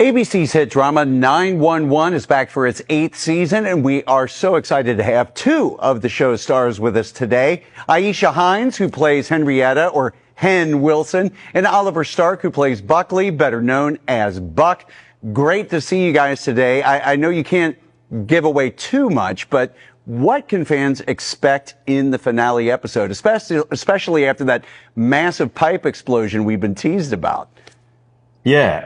ABC's hit drama 911 is back for its 8th season, and we are so excited to have two of the show's stars with us today. Aisha Hinds, who plays Henrietta, or Hen Wilson, and Oliver Stark, who plays Buckley, better known as Buck. Great to see you guys today. I know you can't give away too much, but what can fans expect in the finale episode, especially after that massive pipe explosion we've been teased about? Yeah,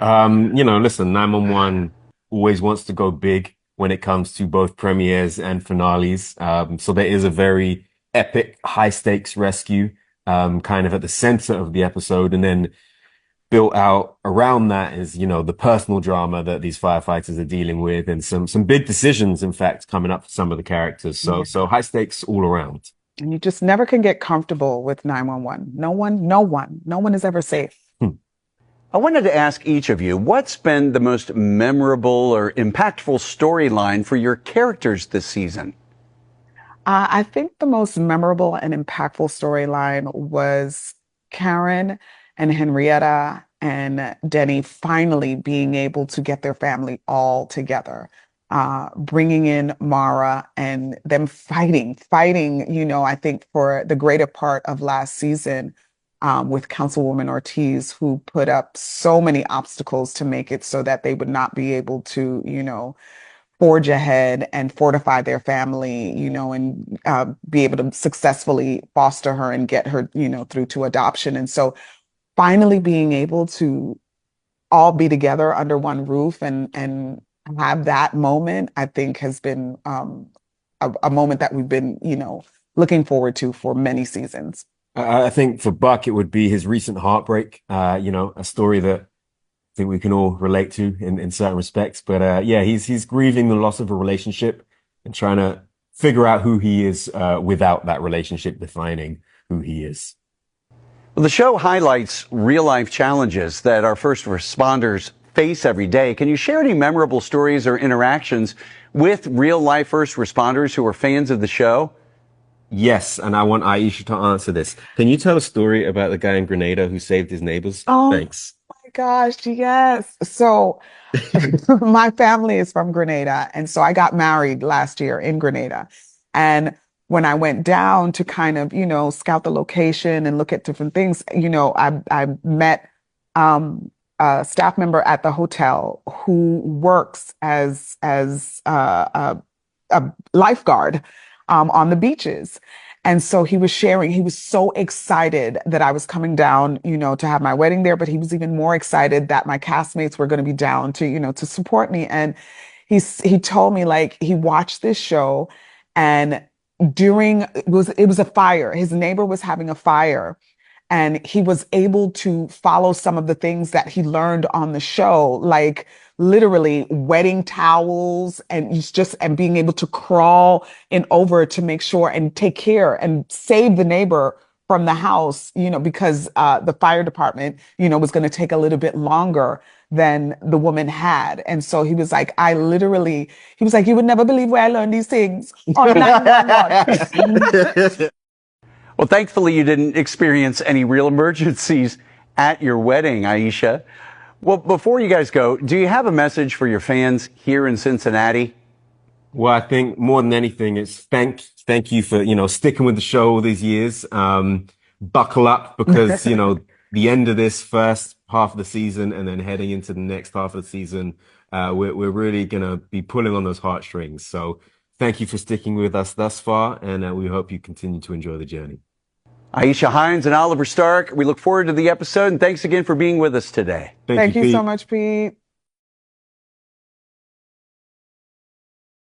listen, 911 always wants to go big when it comes to both premieres and finales. So there is a very epic, high stakes rescue, kind of at the center of the episode. And then built out around that is, the personal drama that these firefighters are dealing with and some big decisions, in fact, coming up for some of the characters. So high stakes all around. And you just never can get comfortable with 911. No one is ever safe. I wanted to ask each of you, what's been the most memorable or impactful storyline for your characters this season? I think the most memorable and impactful storyline was Karen and Henrietta and Denny finally being able to get their family all together, bringing in Mara and them fighting, I think for the greater part of last season. With Councilwoman Ortiz, who put up so many obstacles to make it so that they would not be able to, forge ahead and fortify their family, and be able to successfully foster her and get her, through to adoption. And so finally being able to all be together under one roof and have that moment, I think has been a moment that we've been, looking forward to for many seasons. I think for Buck, it would be his recent heartbreak, a story that I think we can all relate to in certain respects. But he's grieving the loss of a relationship and trying to figure out who he is without that relationship defining who he is. Well, the show highlights real-life challenges that our first responders face every day. Can you share any memorable stories or interactions with real-life first responders who are fans of the show? Yes, and I want Aisha to answer this. Can you tell a story about the guy in Grenada who saved his neighbors? Oh, thanks. My gosh, yes. So my family is from Grenada, and so I got married last year in Grenada. And when I went down to kind of, scout the location and look at different things, I met a staff member at the hotel who works as a lifeguard on the beaches. And so he was sharing, he was so excited that I was coming down, to have my wedding there, but he was even more excited that my castmates were going to be down to, to support me. And he told me, like, he watched this show, and it was a fire. His neighbor was having a fire, and he was able to follow some of the things that he learned on the show, like literally wetting towels and being able to crawl in over to make sure and take care and save the neighbor from the house, because the fire department, was going to take a little bit longer than the woman had. And so he was like, you would never believe where I learned these things on 911. Well, thankfully, you didn't experience any real emergencies at your wedding, Aisha. Well, before you guys go, do you have a message for your fans here in Cincinnati? Well, I think more than anything, it's thank you for, sticking with the show all these years. Buckle up, because, the end of this first half of the season and then heading into the next half of the season, we're really going to be pulling on those heartstrings. So thank you for sticking with us thus far, and we hope you continue to enjoy the journey. Aisha Hinds and Oliver Stark, we look forward to the episode, and thanks again for being with us today. Thank you so much, Pete.